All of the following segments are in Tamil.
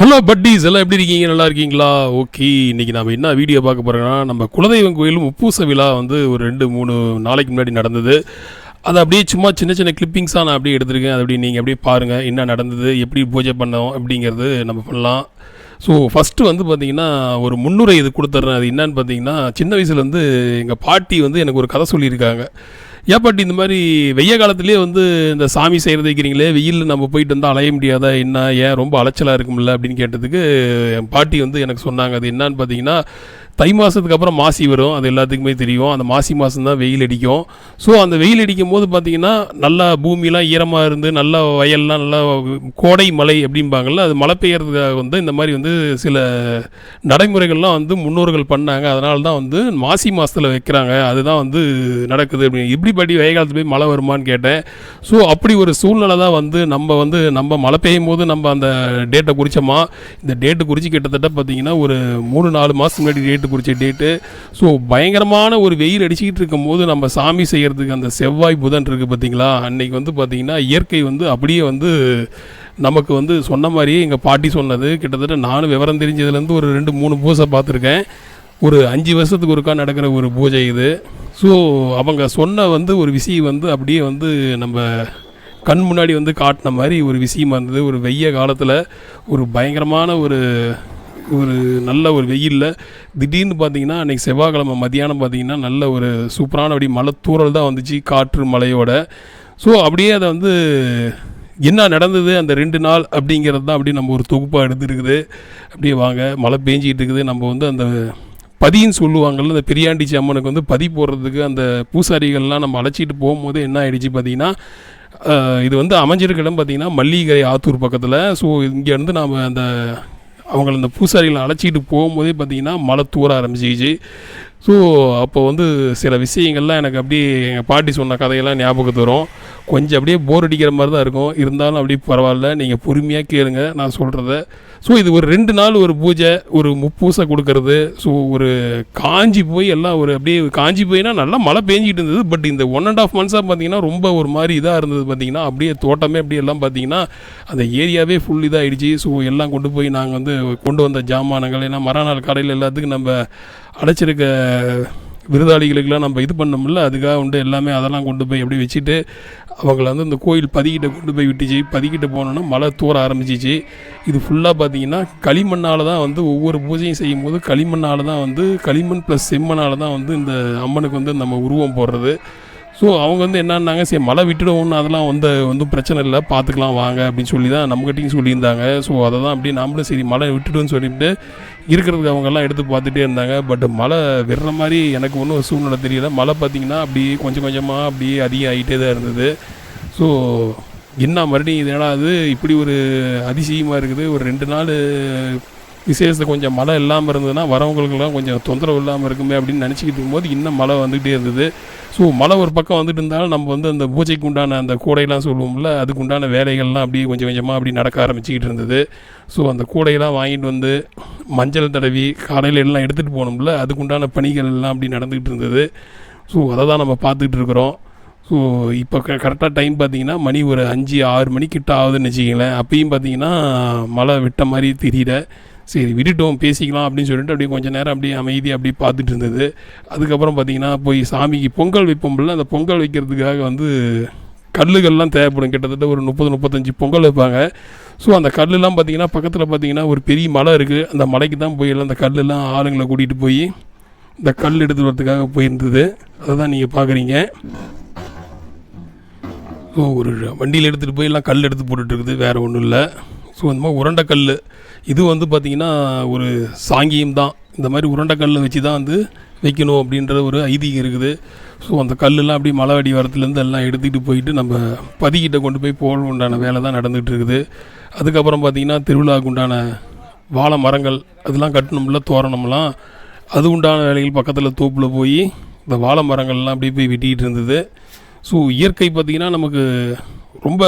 ஹலோ பட்டீஸ் எல்லாம் எப்படி இருக்கீங்க? நல்லா இருக்கீங்களா? ஓகே, இன்றைக்கி நம்ம என்ன வீடியோ பார்க்க போகிறோன்னா, நம்ம குலதெய்வம் கோயிலும் உப்பூச விழா வந்து ஒரு 2-3 நாளைக்கு முன்னாடி நடந்தது. அதை அப்படியே சும்மா சின்ன சின்ன கிளிப்பிங்ஸாக நான் அப்படியே எடுத்திருக்கேன். அது அப்படியே நீங்கள் அப்படியே பாருங்கள் என்ன நடந்தது, எப்படி பூஜை பண்ணோம் அப்படிங்கிறது நம்ம பண்ணலாம். ஸோ ஃபஸ்ட்டு வந்து பார்த்திங்கன்னா ஒரு முன்னுரை இது கொடுத்துட்றேன். அது என்னன்னு பார்த்தீங்கன்னா, சின்ன வயசுலேருந்து எங்கள் பாட்டி வந்து எனக்கு ஒரு கதை சொல்லியிருக்காங்க. ஏன் பாட்டி இந்த மாதிரி வெய்ய காலத்துலேயே வந்து இந்த சாமி செய்கிறது வைக்கிறீங்களே, வெயிலில் நம்ம போயிட்டு வந்தால் அலைய முடியாதா என்ன, ஏன் ரொம்ப அலைச்சலாக இருக்கும்ல அப்படின்னு கேட்டதுக்கு என் பாட்டி வந்து எனக்கு சொன்னாங்க. அது என்னான்னு பார்த்தீங்கன்னா, தை மாதத்துக்கு அப்புறம் மாசி வரும், அது எல்லாத்துக்குமே தெரியும். அந்த மாசி மாதம் தான் வெயில் அடிக்கும். ஸோ அந்த வெயில் அடிக்கும் போது பார்த்திங்கன்னா நல்லா பூமியெலாம் ஈரமாக இருந்து நல்லா வயல்லாம் நல்லா கோடை மழை அப்படிம்பாங்கள்ல, அது மழை பெய்யறதுக்காக வந்து இந்த மாதிரி வந்து சில நடைமுறைகள்லாம் வந்து முன்னோர்கள் பண்ணாங்க. அதனால தான் வந்து மாசி மாதத்தில் வைக்கிறாங்க, அதுதான் வந்து நடக்குது அப்படின்னு. இப்படி பாட்டி வெய்ய காலத்தில் போய் மழை வருமானு கேட்டேன். ஸோ அப்படி ஒரு சூழ்நிலை தான் வந்து நம்ம மழை பெய்யும் போது நம்ம அந்த டேட்டை குறித்தோமா. இந்த டேட்டு குறித்து கிட்டத்தட்ட பார்த்திங்கன்னா ஒரு 3-4 மாதத்துக்கு முன்னாடி டேட்டு குறித்த டேட்டு. ஸோ பயங்கரமான ஒரு வெயில் அடிச்சுக்கிட்டு இருக்கும் போது நம்ம சாமி செய்கிறதுக்கு அந்த செவ்வாய் புதன் இருக்குது பார்த்திங்களா, அன்றைக்கி வந்து பார்த்திங்கன்னா இயற்கை வந்து அப்படியே வந்து நமக்கு வந்து சொன்ன மாதிரியே எங்கள் பாட்டி சொன்னது. கிட்டத்தட்ட நானும் விவரம் தெரிஞ்சதுலேருந்து ஒரு 2-3 பூஜை பார்த்துருக்கேன். ஒரு 5 வருஷத்துக்கு ஒருக்கா நடக்கிற ஒரு பூஜை இது. ஸோ அவங்க சொன்ன வந்து ஒரு விஷயம் வந்து அப்படியே வந்து நம்ம கண் முன்னாடி வந்து காட்டின மாதிரி ஒரு விஷயமா இருந்தது. ஒரு வெய்ய காலத்தில் ஒரு பயங்கரமான ஒரு நல்ல ஒரு வெயிலில் திடீர்னு பார்த்தீங்கன்னா அன்றைக்கி செவ்வாய்க்கிழமை மதியானம் பார்த்தீங்கன்னா நல்ல ஒரு சூப்பரான அப்படி மழை தூறல் தான் வந்துச்சு, காற்று மழையோட. ஸோ அப்படியே அதை வந்து என்ன நடந்தது அந்த 2 நாள் அப்படிங்கிறது தான் அப்படியே நம்ம ஒரு தொகுப்பாக எடுத்துருக்குது. அப்படியே வாங்க, மழை பேஞ்சிக்கிட்டு இருக்குது. நம்ம வந்து அந்த பதின்னு சொல்லுவாங்கள்ல, அந்த பெரியாண்டிச்சி அம்மனுக்கு வந்து பதி போடுறதுக்கு அந்த பூசாரிகள்லாம் நம்ம அழைச்சிட்டு போகும்போது என்ன ஆகிடுச்சு பார்த்தீங்கன்னா, இது வந்து அமைஞ்சிருக்க இடம் பார்த்திங்கன்னா மல்லிகை ஆத்தூர் பக்கத்தில். ஸோ இங்கேருந்து நாம் அந்த அவங்கள அந்த பூசாரிகளை அழைச்சிட்டு போகும்போதே பார்த்திங்கன்னா மழை தூர ஆரம்பிச்சிச்சு. ஸோ அப்போ வந்து சில விஷயங்கள்லாம் எனக்கு அப்படியே எங்கள் பாட்டி சொன்ன கதையெல்லாம் ஞாபகத்து வரும். கொஞ்சம் அப்படியே போர் அடிக்கிற மாதிரி தான் இருக்கும், இருந்தாலும் அப்படியே பரவாயில்ல, நீங்கள் பொறுமையாக கேளுங்க நான் சொல்கிறத. ஸோ இது ஒரு 2 நாள் ஒரு பூஜை, ஒரு முப்பூசை கொடுக்கறது. ஸோ ஒரு காஞ்சி போய் எல்லாம் ஒரு அப்படியே காஞ்சி போயினா நல்லா மழை பேஞ்சிக்கிட்டு இருந்தது. பட் இந்த 1.5 மந்த்ஸாக பார்த்திங்கன்னா ரொம்ப ஒரு மாதிரி இதாக இருந்தது. பார்த்திங்கன்னா அப்படியே தோட்டமே அப்படியே எல்லாம் பார்த்திங்கன்னா அந்த ஏரியாவே ஃபுல் இதாகிடுச்சு. ஸோ எல்லாம் கொண்டு போய் நாங்கள் வந்து கொண்டு வந்த ஜாமானங்கள், ஏன்னா மறுநாள் காலையில் எல்லாத்துக்கும் நம்ம அடைச்சிருக்க விருதாளிகளுக்கெல்லாம் நம்ம இது பண்ணோம்ல, அதுக்காக உண்டு எல்லாமே அதெல்லாம் கொண்டு போய் எப்படி வச்சுட்டு அவங்கள வந்து இந்த கோயில் பதிக்கிட்ட கொண்டு போய் விட்டுச்சு. பதிக்கிட்ட போனோன்னா மழை தூர ஆரம்பிச்சிச்சு. இது ஃபுல்லாக பார்த்திங்கன்னா களிமண்ணால் தான் வந்து ஒவ்வொரு பூஜையும் செய்யும் போது களிமண்ணால் தான் வந்து களிமண் ப்ளஸ் செம்மண்ணால் தான் வந்து இந்த அம்மனுக்கு வந்து நம்ம உருவம் போடுறது. ஸோ அவங்க வந்து என்னன்னாங்க, சரி மழை விட்டுடுவோன்னு, அதெல்லாம் வந்து பிரச்சனை இல்லை, பார்த்துக்கலாம் வாங்க அப்படின்னு சொல்லி தான் நம்மகிட்டையும் சொல்லியிருந்தாங்க. ஸோ அதை தான் அப்படியே நம்மளும் சரி மழை விட்டுடுன்னு சொல்லிவிட்டு இருக்கிறதுக்கு அவங்கெல்லாம் எடுத்து பார்த்துட்டே இருந்தாங்க. பட் மழை விடுற மாதிரி எனக்கு ஒன்றும் சூழ்நிலை தெரியல. மழை பார்த்திங்கன்னா அப்படியே கொஞ்சம் கொஞ்சமாக அப்படியே அதிகம் ஆகிட்டே தான் இருந்தது. ஸோ என்ன மறுபடியும் இது என்னடா அது இப்படி ஒரு அதிசயமாக இருக்குது, ஒரு 2 நாள் விசேஷத்தை கொஞ்சம் மழை இல்லாமல் இருந்ததுன்னா வரவங்களுக்கெல்லாம் கொஞ்சம் தொந்தரவு இல்லாமல் இருக்குமே அப்படின்னு நினச்சிக்கிட்டு இருக்கும்போது இன்னும் மழை வந்துகிட்டே இருந்தது. ஸோ மழை ஒரு பக்கம் வந்துட்டு இருந்தாலும் நம்ம வந்து அந்த பூஜைக்கு உண்டான அந்த கூடையெல்லாம் சொல்லுவோம்ல, அதுக்கு உண்டான வேலைகள்லாம் அப்படியே கொஞ்சம் கொஞ்சமாக அப்படி நடக்க ஆரம்பிச்சிக்கிட்டு இருந்தது. ஸோ அந்த கூடையெல்லாம் வாங்கிட்டு வந்து மஞ்சள் தடவி காலையில் எல்லாம் எடுத்துகிட்டு போகணும்ல, அதுக்குண்டான பணிகள் எல்லாம் அப்படி நடந்துக்கிட்டு இருந்தது. ஸோ அதை தான் நம்ம பார்த்துக்கிட்டு இருக்கிறோம். ஸோ இப்போ கரெக்டாக டைம் பார்த்திங்கன்னா மணி ஒரு 5-6 மணிக்கிட்ட ஆகுதுன்னு வச்சுக்கிங்களேன். அப்பயும் பார்த்திங்கன்னா மழை விட்ட மாதிரி தெரியல. சரி விட்டுட்டோம் பேசிக்கலாம் அப்படின்னு சொல்லிட்டு அப்படியே கொஞ்சம் நேரம் அப்படியே அமைதியாக அப்படியே பார்த்துட்டு இருந்தது. அதுக்கப்புறம் பார்த்திங்கன்னா போய் சாமிக்கு பொங்கல் வைப்போம்ல, அந்த பொங்கல் வைக்கிறதுக்காக வந்து கல்லுகள்லாம் தேவைப்படும். கிட்டத்தட்ட ஒரு 30-35 பொங்கல் வைப்பாங்க. ஸோ அந்த கல்லுலாம் பார்த்திங்கன்னா பக்கத்தில் பார்த்திங்கன்னா ஒரு பெரிய மலை இருக்குது. அந்த மலைக்கு தான் போய் எல்லாம் அந்த கல்லுலாம் ஆளுங்களை கூட்டிகிட்டு போய் இந்த கல் எடுத்து வரதுக்காக போயிருந்தது. அதை தான் நீங்கள் பார்க்குறீங்க. ஸோ ஒரு வண்டியில் எடுத்துகிட்டு போய் எல்லாம் கல் எடுத்து போட்டுட்ருக்குது, வேறு ஒன்றும் இல்லை. ஸோ இந்த மாதிரி உருண்டைக்கல் இது வந்து பார்த்திங்கன்னா ஒரு சாங்கியம் தான். இந்த மாதிரி உருண்டைக்கல் வச்சு தான் வந்து வைக்கணும் அப்படின்ற ஒரு ஐதீகம் இருக்குது. ஸோ அந்த கல்லுலாம் அப்படியே மலை அடி வரத்துலேருந்து எல்லாம் எடுத்துகிட்டு போயிட்டு நம்ம பதிக்கிட்ட கொண்டு போய் போட உண்டான வேலை தான் நடந்துகிட்டு இருக்குது. அதுக்கப்புறம் பார்த்திங்கன்னா திருவிழாவுக்கு உண்டான வாழை மரங்கள் அதெல்லாம் கட்டணும்ல, தோரணம்லாம், அது உண்டான வேலைகள் பக்கத்தில் தோப்பில் போய் இந்த வாழை மரங்கள்லாம் அப்படியே போய் வெட்டிகிட்டு இருந்தது. ஸோ இயற்கை பார்த்திங்கன்னா நமக்கு ரொம்ப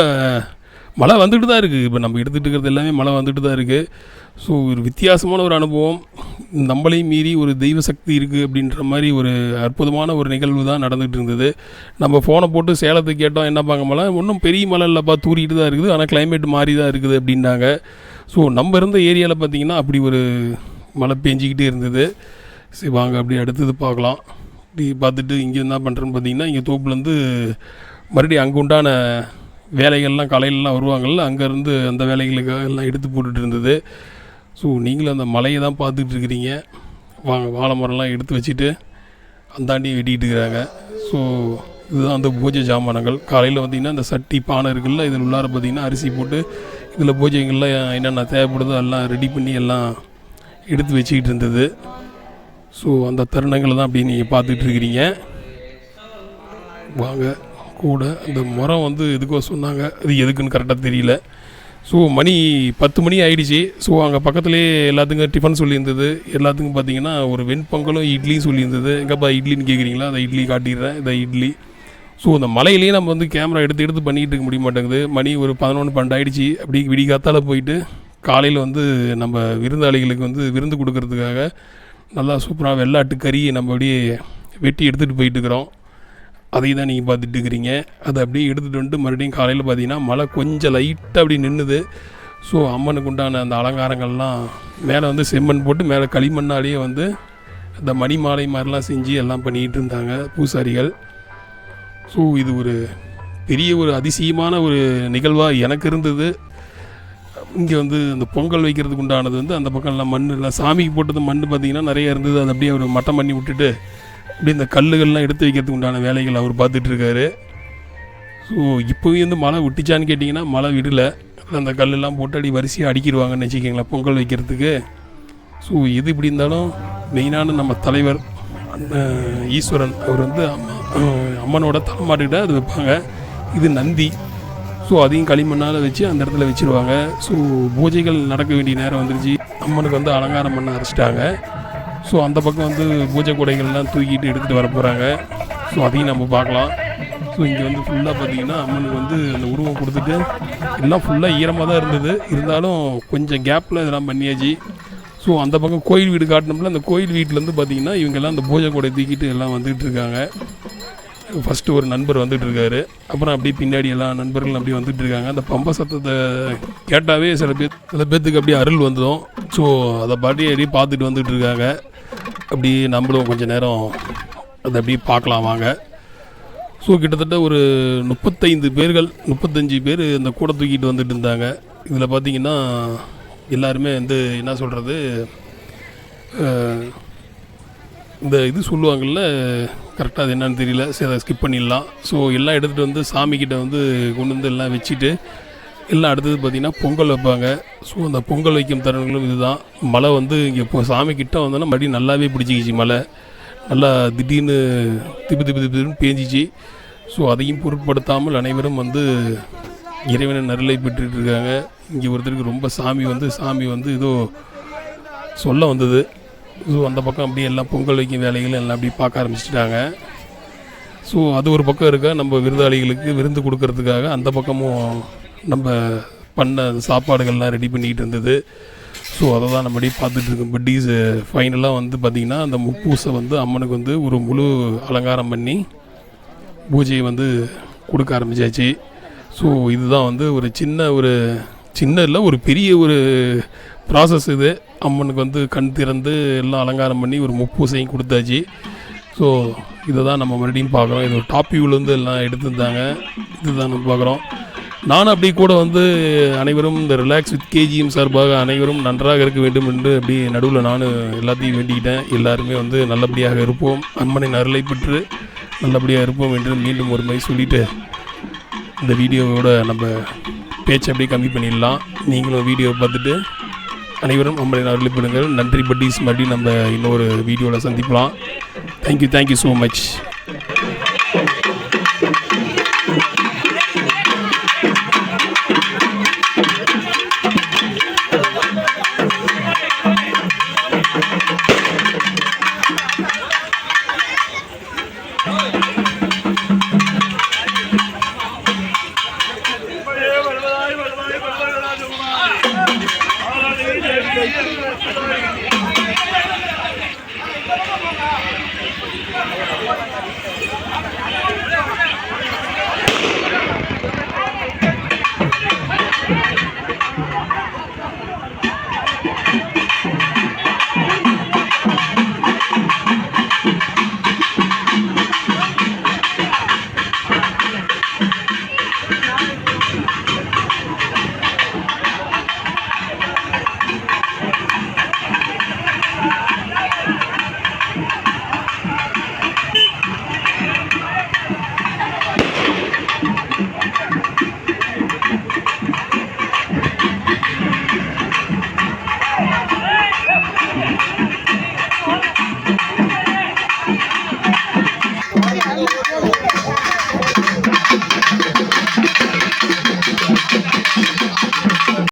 மழை வந்துட்டு தான் இருக்குது. இப்போ நம்ம எடுத்துகிட்டு இருக்கிறது எல்லாமே மழை வந்துட்டு தான் இருக்குது. ஸோ ஒரு வித்தியாசமான ஒரு அனுபவம். நம்மளையும் மீறி ஒரு தெய்வ சக்தி இருக்குது அப்படின்ற மாதிரி ஒரு அற்புதமான ஒரு நிகழ்வு தான் நடந்துகிட்டு இருந்தது. நம்ம ஃபோனை போட்டு சேலத்துக்கு கேட்டோம், என்ன பார்க்க மழை, ஒன்றும் பெரிய மழை இல்லைப்பா, தூரிட்டு தான் இருக்குது, ஆனால் கிளைமேட் மாறி தான் இருக்குது அப்படின்னாங்க. ஸோ நம்ம இருந்த ஏரியாவில் பார்த்திங்கன்னா அப்படி ஒரு மழை பெஞ்சிக்கிட்டே இருந்தது. சரி வாங்க அப்படி அடுத்தது பார்க்கலாம். இப்படி பார்த்துட்டு இங்கே என்ன பண்ணுறேன்னு பார்த்தீங்கன்னா, இங்கே தோப்புலேருந்து மறுபடியும் அங்கே உண்டான வேலைகள்லாம் காலையிலலாம் வருவாங்கள்ல, அங்கேருந்து அந்த வேலைகளுக்காக எல்லாம் எடுத்து போட்டுட்டு இருந்தது. ஸோ நீங்களும் அந்த மலையை தான் பார்த்துட்டு இருக்கிறீங்க. வாங்க வாழை மரம்லாம் எடுத்து வச்சுட்டு அந்தாண்டி வெட்டிகிட்டு இருக்கிறாங்க. ஸோ இதுதான் அந்த பூஜை ஜாமானங்கள். காலையில் பார்த்திங்கன்னா இந்த சட்டி பானை இருக்குல்ல, இதில் உள்ளார பார்த்திங்கன்னா அரிசி போட்டு இதில் பூஜைகள்லாம் என்னென்ன தேவைப்படுதோ எல்லாம் ரெடி பண்ணி எல்லாம் எடுத்து வச்சுக்கிட்டு இருந்தது. ஸோ அந்த தருணங்களை தான் அப்படி நீங்கள் பார்த்துட்டு இருக்கிறீங்க. வாங்க கூட அந்த மரம் வந்து எதுக்கோ சொன்னாங்க, அது எதுக்குன்னு கரெக்டாக தெரியல. ஸோ மணி 10 மணி ஆகிடுச்சி. ஸோ அங்கே பக்கத்துலேயே எல்லாத்துக்கும் டிஃபன் சொல்லியிருந்தது. எல்லாத்துக்கும் பார்த்திங்கன்னா ஒரு வெண்பொங்கலும் இட்லியும் சொல்லியிருந்தது. எங்கப்பா இட்லின்னு கேட்குறீங்களா, அந்த இட்லி காட்டிடுறேன், இந்த இட்லி. ஸோ அந்த மலையிலேயே நம்ம வந்து கேமரா எடுத்து பண்ணிகிட்டு இருக்க முடிய மாட்டேங்குது. மணி ஒரு 11-12 ஆகிடுச்சி. அப்படி விடிகாத்தால் போயிட்டு காலையில் வந்து நம்ம விருந்தாளிகளுக்கு வந்து விருந்து கொடுக்கறதுக்காக நல்லா சூப்பராக வெள்ளாட்டு கறி நம்ம அப்படியே வெட்டி எடுத்துகிட்டு போயிட்டுருக்குறோம். அதையும் தான் நீங்கள் பார்த்துட்டு இருக்கிறீங்க. அதை அப்படியே எடுத்துகிட்டு வந்துட்டு மறுபடியும் காலையில் பார்த்தீங்கன்னா மழை கொஞ்சம் லைட்டாக அப்படி நின்றுது. ஸோ அம்மனுக்கு உண்டான அந்த அலங்காரங்கள்லாம் மேலே வந்து செம்மண் போட்டு மேலே களிமண்ணாலேயே வந்து இந்த மணி மாலை மாதிரிலாம் செஞ்சு எல்லாம் பண்ணிகிட்டு இருந்தாங்க பூசாரிகள். ஸோ இது ஒரு பெரிய ஒரு அதிசயமான ஒரு நிகழ்வாக எனக்கு இருந்தது. இங்கே வந்து அந்த பொங்கல் வைக்கிறதுக்கு உண்டானது வந்து அந்த பக்கம் எல்லாம் மண் எல்லாம் சாமிக்கு போட்டது மண் பார்த்திங்கன்னா நிறைய இருந்தது. அது அப்படியே ஒரு மட்டம் பண்ணி விட்டுட்டு அப்படியே இந்த கல்லுகள்லாம் எடுத்து வைக்கிறதுக்கு உண்டான வேலைகள் அவர் பார்த்துட்ருக்காரு. ஸோ இப்போயும் வந்து மழை விட்டுச்சான்னு கேட்டிங்கன்னா மழை விடலை. அந்த கல்லெல்லாம் போட்டு அடி வரிசையாக அடிக்கிடுவாங்கன்னு வச்சுக்கிங்களேன் பொங்கல் வைக்கிறதுக்கு. ஸோ எது இப்படி இருந்தாலும் மெயினான நம்ம தலைவர் ஈஸ்வரன் அவர் வந்து அம்மனோட தலைமாட்டுக்கிட்ட அது வைப்பாங்க. இது நந்தி. ஸோ அதையும் களிமண்ணால் வச்சு அந்த இடத்துல வச்சுருவாங்க. ஸோ பூஜைகள் நடக்க வேண்டிய நேரம் வந்துருச்சு. அம்மனுக்கு வந்து அலங்காரம் பண்ண ஆரம்பிச்சிட்டாங்க. ஸோ அந்த பக்கம் வந்து பூஜை கூடைகள்லாம் தூக்கிட்டு எடுத்துகிட்டு வர போகிறாங்க. ஸோ அதையும் நம்ம பார்க்கலாம். ஸோ இங்கே வந்து ஃபுல்லாக பார்த்திங்கன்னா அம்மனுக்கு வந்து அந்த உருவம் கொடுத்துட்டு எல்லாம் ஃபுல்லாக ஈரமாக தான் இருந்தது. இருந்தாலும் கொஞ்சம் கேப்பில் இதெல்லாம் பண்ணியாச்சு. ஸோ அந்த பக்கம் கோயில் வீடு காட்டினோம்ல, அந்த கோயில் வீட்டிலேருந்து பார்த்திங்கன்னா இவங்கெல்லாம் அந்த பூஜை கூடை தூக்கிட்டு எல்லாம் வந்துகிட்டு இருக்காங்க. ஃபஸ்ட்டு ஒரு நண்பர் வந்துட்டுருக்காரு. அப்புறம் அப்படியே பின்னாடி எல்லா நண்பர்களும் அப்படியே வந்துட்டுருக்காங்க. அந்த பம்பை சத்தத்தை கேட்டாவே சில பேர்த்துக்கு அப்படியே அருள் வந்துடும். ஸோ அதை பாட்டி அப்படியே பார்த்துட்டு வந்துட்டுருக்காங்க. அப்படியே நம்மளும் கொஞ்சம் நேரம் அதை அப்படியே பார்க்கலாம் வாங்க. ஸோ கிட்டத்தட்ட ஒரு 35 பேர் அந்த கூடை தூக்கிட்டு வந்துட்டு இருந்தாங்க. இதில் பார்த்திங்கன்னா எல்லாருமே வந்து என்ன சொல்கிறது, இந்த இது சொல்லுவாங்கள்ல, கரெக்டாக அது என்னன்னு தெரியல, சரி அதை ஸ்கிப் பண்ணிடலாம். ஸோ எல்லாம் எடுத்துகிட்டு வந்து சாமிக்கிட்ட வந்து கொண்டு வந்து எல்லாம் வச்சுட்டு எல்லாம் அடுத்தது பார்த்திங்கன்னா பொங்கல் வைப்பாங்க. ஸோ அந்த பொங்கல் வைக்கும் தருணங்களும் இதுதான். மழை வந்து இங்கே இப்போ சாமிக்கிட்ட வந்தோன்னா மறுபடியும் நல்லாவே பிடிச்சிக்கிச்சு. மழை நல்லா திடீர்னு திப்புன்னு பேஞ்சிச்சு. ஸோ அதையும் பொருட்படுத்தாமல் அனைவரும் வந்து இறைவனை நருளை பெற்றுட்டு இருக்காங்க. இங்கே ஒருத்தருக்கு ரொம்ப சாமி வந்து ஏதோ சொல்ல வந்தது. ஸோ அந்த பக்கம் அப்படியே எல்லாம் பொங்கல் வைக்கும் வேலைகள் எல்லாம் அப்படியே பார்க்க ஆரம்பிச்சிட்டாங்க. ஸோ அது ஒரு பக்கம் இருக்கா, நம்ம விருந்தாளிகளுக்கு விருந்து கொடுக்கறதுக்காக அந்த பக்கமும் நம்ம பண்ண சாப்பாடுகள்லாம் ரெடி பண்ணிக்கிட்டு இருந்தது. ஸோ அதை தான் நம்ம அப்படியே பார்த்துட்ருக்கோம். பட்டீஸ் ஃபைனலாக வந்து பார்த்திங்கன்னா அந்த முப்பூசை வந்து அம்மனுக்கு வந்து ஒரு முழு அலங்காரம் பண்ணி பூஜையை வந்து கொடுக்க ஆரம்பிச்சாச்சு. ஸோ இதுதான் வந்து ஒரு சின்ன இல்லை, ஒரு பெரிய ஒரு ப்ராசஸ் இது. அம்மனுக்கு வந்து கண் திறந்து எல்லாம் அலங்காரம் பண்ணி ஒரு முப்பூசையும் கொடுத்தாச்சு. ஸோ இதை தான் நம்ம மறுபடியும் பார்க்குறோம். இது ஒரு டாப் வியூலேருந்து எல்லாம் எடுத்துருந்தாங்க. இதுதான் நம்ம பார்க்குறோம். நானும் அப்படி கூட வந்து அனைவரும் இந்த ரிலாக்ஸ் வித் கேஜிஎம் சார்பாக அனைவரும் நன்றாக இருக்க வேண்டும் என்று அப்படி நடுவில் நான் எல்லாத்தையும் வேண்டிக்கிட்டேன். எல்லாருமே வந்து நல்லபடியாக இருப்போம், அம்மனின் அருளை பெற்று நல்லபடியாக இருப்போம் என்று மீண்டும் ஒரு முறை சொல்லிவிட்டு இந்த வீடியோவோட நம்ம பேச்சை அப்படியே கம்மி பண்ணிடலாம். நீங்களும் வீடியோவை பார்த்துட்டு அனைவரும் அம்மனின் அருளை பெறுங்கள். நன்றி பட்டீஸ். மறுபடியும் நம்ம இன்னொரு வீடியோவில் சந்திக்கலாம். Thank you so much.